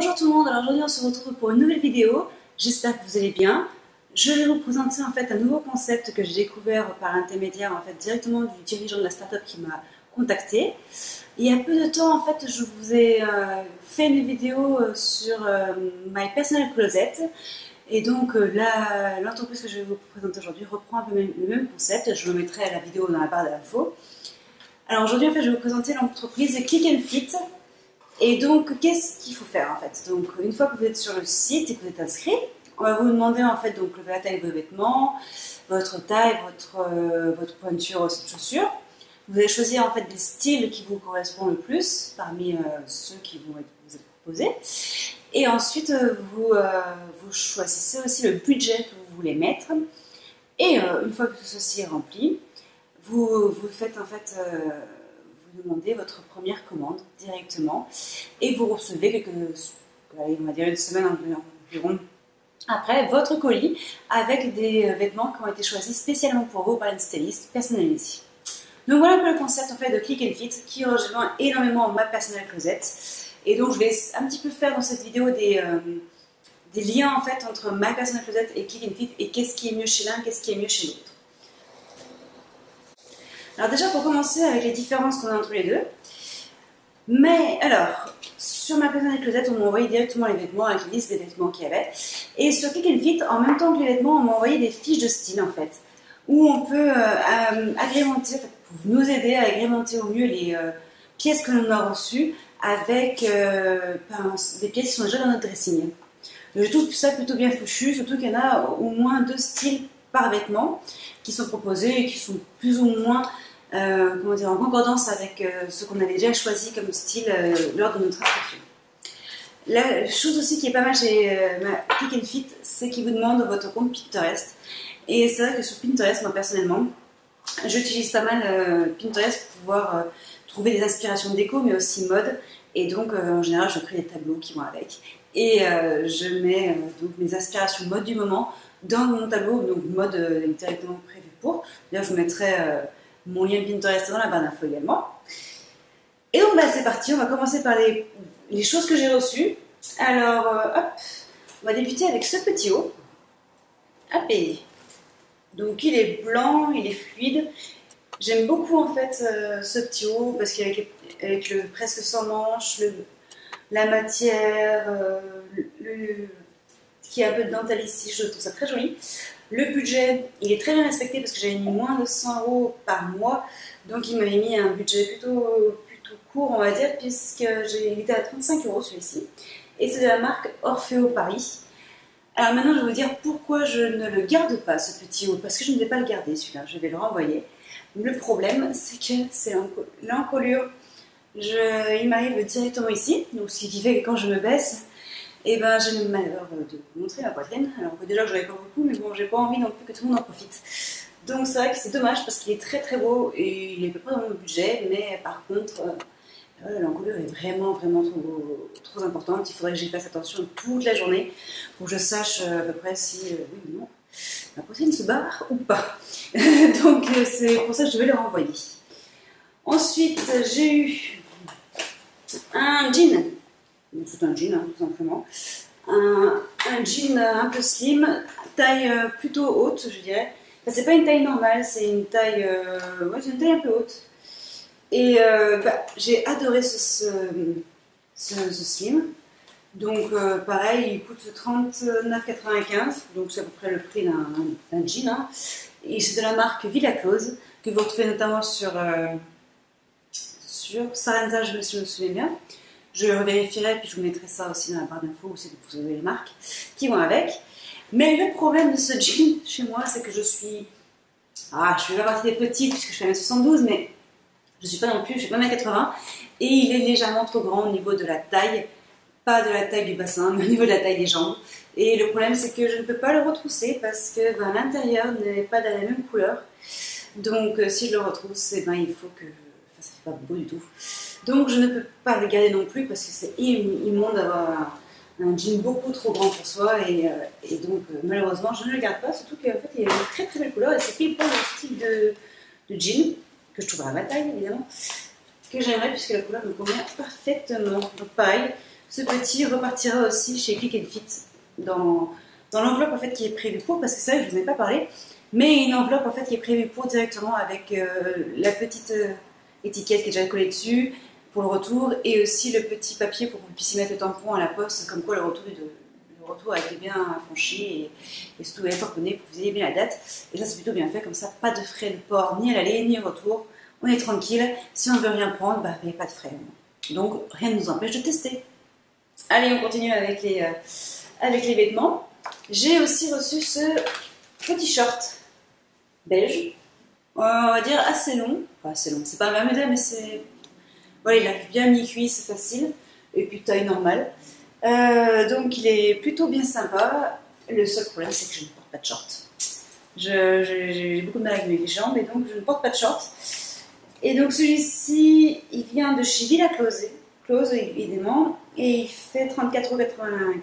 Bonjour tout le monde, alors aujourd'hui on se retrouve pour une nouvelle vidéo, j'espère que vous allez bien. Je vais vous présenter en fait un nouveau concept que j'ai découvert par l'intermédiaire directement du dirigeant de la startup qui m'a contacté. Il y a peu de temps en fait je vous ai fait une vidéo sur My Personal Closet et donc là l'entreprise que je vais vous présenter aujourd'hui reprend un peu le même concept, je vous mettrai la vidéo dans la barre d'infos. Alors aujourd'hui en fait je vais vous présenter l'entreprise Click and Fit. Et donc, qu'est-ce qu'il faut faire en fait? Donc, une fois que vous êtes sur le site et que vous êtes inscrit, on va vous demander en fait donc la taille de vos vêtements, votre taille, votre pointure aussi de chaussures. Vous allez choisir en fait des styles qui vous correspondent le plus parmi ceux qui vont vous être proposés. Et ensuite, vous choisissez aussi le budget que vous voulez mettre. Et une fois que tout ceci est rempli, vous faites en fait vous demandez votre première commande directement et vous recevez on va dire une semaine environ après votre colis avec des vêtements qui ont été choisis spécialement pour vous par une styliste personnalisée. Donc voilà un peu le concept en fait de Click and Fit qui rejoint énormément ma Personal Closet et donc je vais un petit peu faire dans cette vidéo des liens en fait entre ma Personal Closet et Click and Fit et qu'est-ce qui est mieux chez l'un, qu'est-ce qui est mieux chez l'autre. Alors déjà pour commencer avec les différences qu'on a entre les deux, mais alors sur ma Personal Closet on m'a envoyé directement les vêtements avec la liste des vêtements qu'il y avait et sur Click and Fit en même temps que les vêtements on m'a envoyé des fiches de style en fait où on peut agrémenter, en fait, pour nous aider à agrémenter au mieux les pièces que l'on a reçues avec des pièces qui sont déjà dans notre dressing. Donc, je trouve ça plutôt bien foutu, surtout qu'il y en a au moins 2 styles par vêtement qui sont proposés et qui sont plus ou moins comment dire, en concordance avec ce qu'on avait déjà choisi comme style lors de notre inscription. La chose aussi qui est pas mal chez Click and Fit, c'est qu'ils vous demandent votre compte Pinterest. Et c'est vrai que sur Pinterest, moi personnellement, j'utilise pas mal Pinterest pour pouvoir trouver des inspirations déco, mais aussi mode. Et donc, en général, je crée des tableaux qui vont avec. Et je mets donc mes inspirations mode du moment dans mon tableau, donc mode directement prévu pour. D'ailleurs, je vous mettrai mon lien Pinterest dans la barre d'infos également. Et donc, c'est parti. On va commencer par les choses que j'ai reçues. Alors, hop, on va débuter avec ce petit haut. Hop, et donc, il est blanc, il est fluide. J'aime beaucoup en fait ce petit haut parce qu'avec le presque sans manches, la matière, qui a un peu de dentelle ici, je trouve ça très joli. Le budget, il est très bien respecté parce que j'avais mis moins de 100 € par mois, donc il m'avait mis un budget plutôt court, on va dire, puisque il était à 35 € celui-ci. Et c'est de la marque Orfeo Paris. Alors maintenant, je vais vous dire pourquoi je ne le garde pas, ce petit haut, parce que je ne vais pas le garder celui-là, je vais le renvoyer. Le problème, c'est que c'est l'encolure. Il m'arrive directement ici, donc ce qui fait que quand je me baisse, et j'ai le malheur de montrer ma poitrine. Alors que déjà, je n'en ai pas beaucoup, mais bon, j'ai pas envie non plus que tout le monde en profite. Donc c'est vrai que c'est dommage parce qu'il est très très beau et il est à peu près dans mon budget, mais par contre, l'encolure est vraiment trop importante. Il faudrait que j'y fasse attention toute la journée pour que je sache à peu près si, oui ou non, ma poitrine se barre ou pas. Donc c'est pour ça que je vais le renvoyer. Ensuite, j'ai eu un jean. C'est un jean, tout simplement. Un jean un peu slim, taille plutôt haute, je dirais. Enfin, c'est pas une taille normale, c'est une taille, c'est une taille un peu haute. Et j'ai adoré ce slim. Donc, pareil, il coûte 39,95 €. Donc, c'est à peu près le prix d'un jean. Hein. Et c'est de la marque Villa Close, que vous retrouvez notamment sur Sarenza, je me souviens bien. Je vérifierai, puis je vous mettrai ça aussi dans la barre d'infos où vous avez les marques qui vont avec. Mais le problème de ce jean chez moi, c'est que je suis fais pas partie des petites puisque je fais 1m72, mais je suis pas non plus, je suis pas 1m80 et il est légèrement trop grand au niveau de la taille, pas de la taille du bassin, mais au niveau de la taille des jambes. Et le problème, c'est que je ne peux pas le retrousser parce que l'intérieur n'est pas de la même couleur. Donc, si je le retrousse, il faut que ça fait pas beau du tout. Donc je ne peux pas le garder non plus parce que c'est immonde d'avoir un jean beaucoup trop grand pour soi et donc malheureusement je ne le garde pas, surtout qu'en fait il a une très très belle couleur et c'est pile poil le style de jean que je trouve à ma taille évidemment, que j'aimerais puisque la couleur me convient parfaitement. Donc pareil, Ce petit repartira aussi chez Click and Fit dans l'enveloppe en fait qui est prévue pour, parce que c'est vrai que je vous en ai pas parlé, mais une enveloppe en fait qui est prévue pour directement avec la petite étiquette qui est déjà collée dessus pour le retour, et aussi le petit papier pour que vous puissiez mettre le tampon à la poste, comme quoi le retour a été bien franchi et surtout bien tamponné pour que vous ayez bien la date. Et ça c'est plutôt bien fait, comme ça pas de frais de port ni à l'aller ni au retour, on est tranquille. Si on ne veut rien prendre, bah, il n'y a pas de frais, donc rien ne nous empêche de tester. Allez, on continue avec les vêtements. J'ai aussi reçu ce petit short beige, on va dire assez long, enfin assez long, c'est pas un modèle mais c'est... Voilà, il arrive bien mi-cuisse, c'est facile, et puis taille normale. Donc il est plutôt bien sympa. Le seul problème c'est que je ne porte pas de short. J'ai beaucoup de mal avec mes jambes et donc je ne porte pas de short. Et donc celui-ci, il vient de chez Villa Close évidemment, et il fait 34,95 €.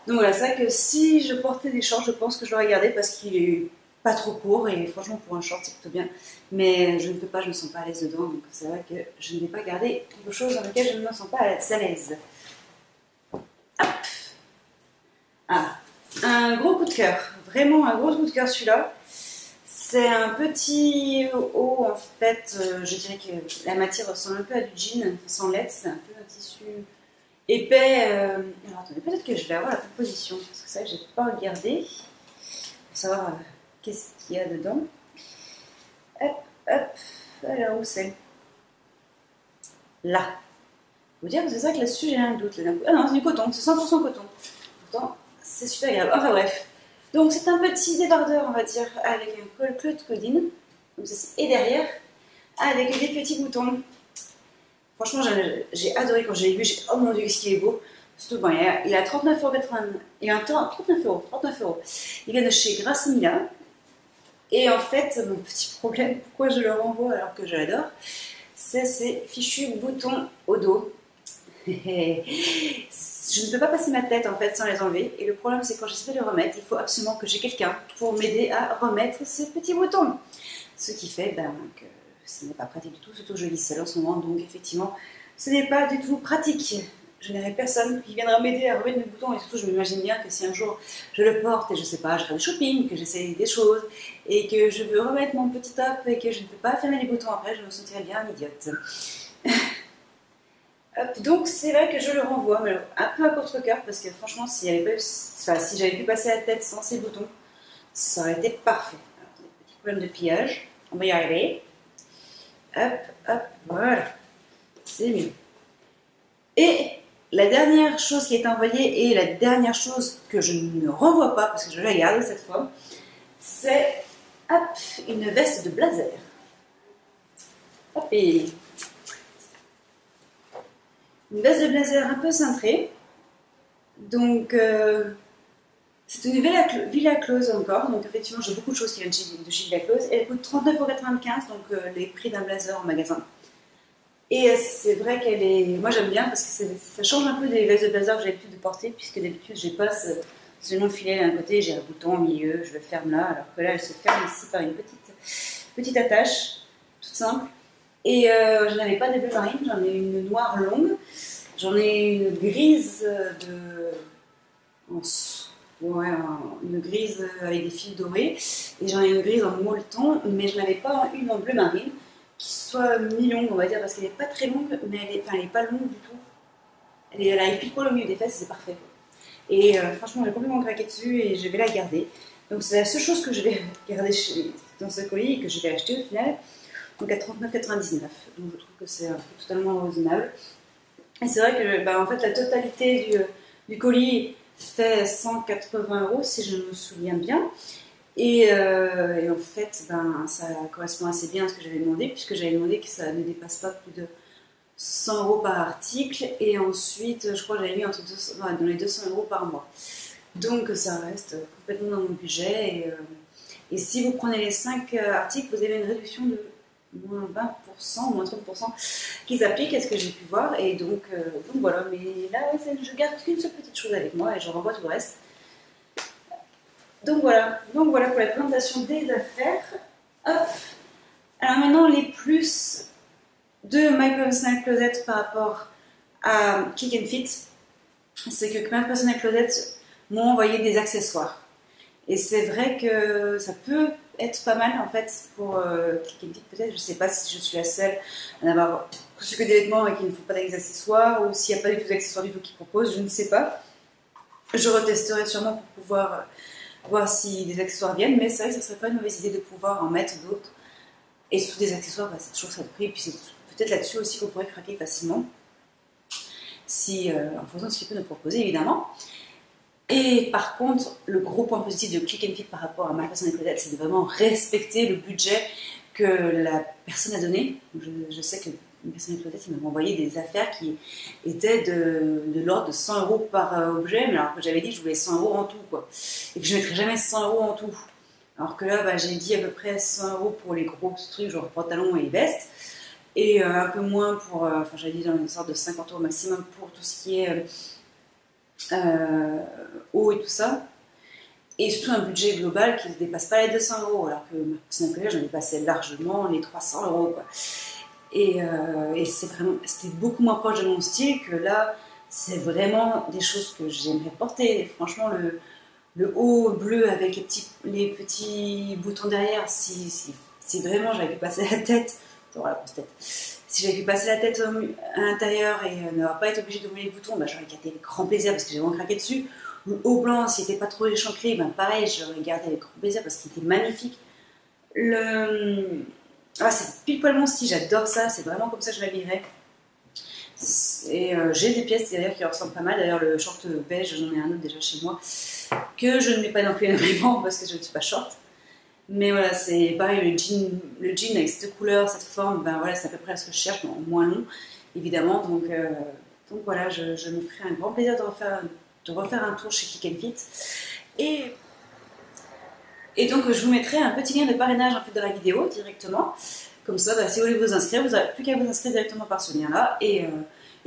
Donc voilà, c'est vrai que si je portais des shorts, je pense que je l'aurais gardé parce qu'il est pas trop court et franchement pour un short c'est plutôt bien. Mais je ne peux pas, je ne me sens pas à l'aise dedans, donc c'est vrai que je ne vais pas garder quelque chose dans lequel je ne me sens pas à l'aise. Hop. Ah, un gros coup de cœur, vraiment un gros coup de cœur celui-là. C'est un petit haut en fait, je dirais que la matière ressemble un peu à du jean sans lettres, c'est un peu un tissu épais. Alors attendez, peut-être que je vais avoir la composition, parce que ça j'ai pas regardé pour savoir qu'est-ce qu'il y a dedans. Hop, hop, alors où c'est? Là. Vous dire que c'est ça que là-dessus j'ai un doute. Ah non, c'est du coton, c'est 100% coton. Pourtant, c'est super agréable. Enfin bref. Donc c'est un petit débardeur, on va dire, avec un col de codine. Et derrière, avec des petits boutons. Franchement, j'ai adoré quand j'ai vu. Oh mon dieu, qu'est-ce qu'il est beau. Surtout, bon, il a 39,80 €. Il a un temps 39 €. Il vient de chez Grassimila. Et en fait, mon petit problème, pourquoi je le renvoie alors que je l'adore, c'est ces fichus boutons au dos. Je ne peux pas passer ma tête en fait sans les enlever. Et le problème, c'est que quand j'essaie de les remettre, il faut absolument que j'ai quelqu'un pour m'aider à remettre ces petits boutons. Ce qui fait que ce n'est pas pratique du tout, surtout que je vis seule en ce moment, donc effectivement, ce n'est pas du tout pratique. Je n'aurai personne qui viendra m'aider à remettre mes boutons, et surtout je m'imagine bien que si un jour je le porte et je sais pas, je fais du shopping, que j'essaye des choses et que je veux remettre mon petit top et que je ne peux pas fermer les boutons après, je me sentirais bien idiote. Hop, donc c'est vrai que je le renvoie, mais un peu à contre-cœur parce que franchement, si j'avais pu passer la tête sans ces boutons, ça aurait été parfait. Alors, petit problème de pillage, on va y arriver. Hop, hop, voilà, c'est mieux. Et la dernière chose qui est envoyée et la dernière chose que je ne renvoie pas parce que je la garde cette fois, c'est une veste de blazer. Hop, et une veste de blazer un peu cintrée. Donc c'est une Villa Close encore. Donc effectivement j'ai beaucoup de choses qui viennent de chez Villa Close. Elle coûte 39,95 €, donc les prix d'un blazer en magasin. Et c'est vrai qu'elle est... Moi j'aime bien parce que ça change un peu des vestes de blazer que j'ai l'habitude de porter, puisque d'habitude je passe seulement le filet d'un côté, j'ai un bouton au milieu, je le ferme là, alors que là elle se ferme ici par une petite attache, toute simple. Et je n'avais pas de bleu marine, j'en ai une noire longue, j'en ai une grise une grise avec des fils dorés, et j'en ai une grise en molleton, mais je n'avais pas une en bleu marine qui soit mi-longue, on va dire, parce qu'elle n'est pas très longue, mais elle n'est pas longue du tout. Elle arrive pile poil au milieu des fesses, c'est parfait. Et franchement, j'ai complètement craqué dessus et je vais la garder. Donc c'est la seule chose que je vais garder dans ce colis et que je vais acheter au final. Donc à 39,99 €. Donc je trouve que c'est totalement raisonnable. Et c'est vrai que en fait, la totalité du colis fait 180 € si je me souviens bien. Et en fait, ça correspond assez bien à ce que j'avais demandé, puisque j'avais demandé que ça ne dépasse pas plus de 100 € par article. Et ensuite, je crois que j'avais mis dans les 200 € par mois. Donc ça reste complètement dans mon budget. Et si vous prenez les 5 articles, vous avez une réduction de moins 20%, moins 30% qui s'applique à ce que j'ai pu voir. Et donc voilà, mais là, je garde qu'une seule petite chose avec moi et je renvoie tout le reste. Donc voilà pour la présentation des affaires. Hop. Alors maintenant, les plus de My Personal Closet par rapport à Click and Fit, c'est que ma personnel closet m'ont envoyé des accessoires. Et c'est vrai que ça peut être pas mal en fait pour Click and Fit peut-être. Je sais pas si je suis la seule à n'avoir reçu que des vêtements et qu'il ne faut pas d'accessoires, ou s'il n'y a pas du tout d'accessoires du tout qu'ils proposent, je ne sais pas. Je retesterai sûrement pour pouvoir voir si des accessoires viennent, mais c'est vrai que ce serait pas une mauvaise idée de pouvoir en mettre d'autres. Et surtout des accessoires, bah, c'est toujours ça de prix, et puis c'est peut-être là-dessus aussi qu'on pourrait craquer facilement, si, en fonction de ce qu'il peut nous proposer évidemment. Et par contre, le gros point positif de Click and Fit par rapport à ma personne closet, c'est de vraiment respecter le budget que la personne a donné. Je sais que une personne closet, il m'a envoyé des affaires qui étaient de l'ordre de 100 € par objet, mais alors que j'avais dit que je voulais 100 € en tout, quoi. Et que je ne mettrais jamais 100 € en tout. Alors que là, bah, j'ai dit à peu près 100 € pour les gros trucs, genre pantalons et vestes. Et un peu moins pour, enfin j'avais dit dans une sorte de 50 € maximum pour tout ce qui est haut et tout ça. Et surtout un budget global qui ne dépasse pas les 200 €, alors que ma personne collègue, j'en dépassais largement les 300 €, quoi. Et c'était beaucoup moins proche de mon style que là, c'est vraiment des choses que j'aimerais porter. Franchement, le haut bleu avec les petits boutons derrière, si vraiment j'avais pu passer la tête, la grosse tête. Si j'avais pu passer la tête à l'intérieur et ne pas être obligée d'ouvrir les boutons, bah, j'aurais gardé avec grand plaisir parce que j'ai vraiment craqué dessus. Le haut blanc, s'il n'était pas trop échancré, ben pareil, j'aurais gardé avec grand plaisir parce qu'il était magnifique. C'est pile poil mon style, j'adore ça, c'est vraiment comme ça que je m'habillerais. Et j'ai des pièces d'ailleurs qui ressemblent pas mal. D'ailleurs, le short beige, j'en ai un autre déjà chez moi, que je ne mets pas non plus énormément parce que je ne suis pas short. Mais voilà, c'est pareil, le jean avec cette couleur, cette forme, ben voilà, c'est à peu près ce que je cherche, mais en moins long, évidemment. Donc voilà, je me ferai un grand plaisir de refaire un tour chez Click and Fit. Et donc, je vous mettrai un petit lien de parrainage en fait, dans la vidéo directement. Comme ça, bah, si vous voulez vous inscrire, vous n'avez plus qu'à vous inscrire directement par ce lien-là et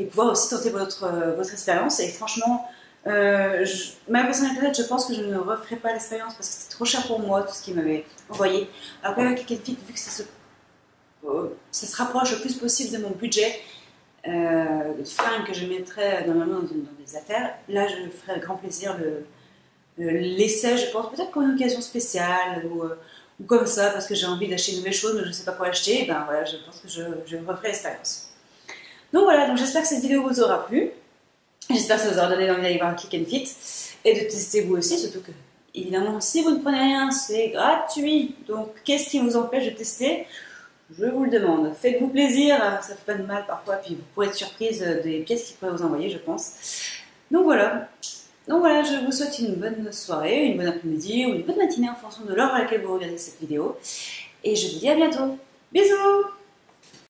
pouvoir aussi tenter votre expérience. Et franchement, ma personnalité, je pense que je ne referai pas l'expérience parce que c'était trop cher pour moi, tout ce qu'il m'avait envoyé. Alors, avec Click and Fit, vu que ça se rapproche le plus possible de mon budget de fringues que je mettrais normalement dans des affaires, là, je ferai avec grand plaisir l'essai, je pense, peut-être pour une occasion spéciale ou comme ça, parce que j'ai envie d'acheter une nouvelle chose, mais je ne sais pas quoi acheter, et ben voilà, je pense que je referai l'expérience. Donc voilà, donc j'espère que cette vidéo vous aura plu. J'espère que ça vous aura donné envie d'aller voir Click and Fit et de tester vous aussi, surtout que, évidemment, si vous ne prenez rien, c'est gratuit. Donc, qu'est-ce qui vous empêche de tester? Je vous le demande. Faites-vous plaisir, ça fait pas de mal parfois, puis vous pourrez être surprise des pièces qu'ils pourraient vous envoyer, je pense. Donc voilà, je vous souhaite une bonne soirée, une bonne après-midi ou une bonne matinée en fonction de l'heure à laquelle vous regardez cette vidéo. Et je vous dis à bientôt. Bisous!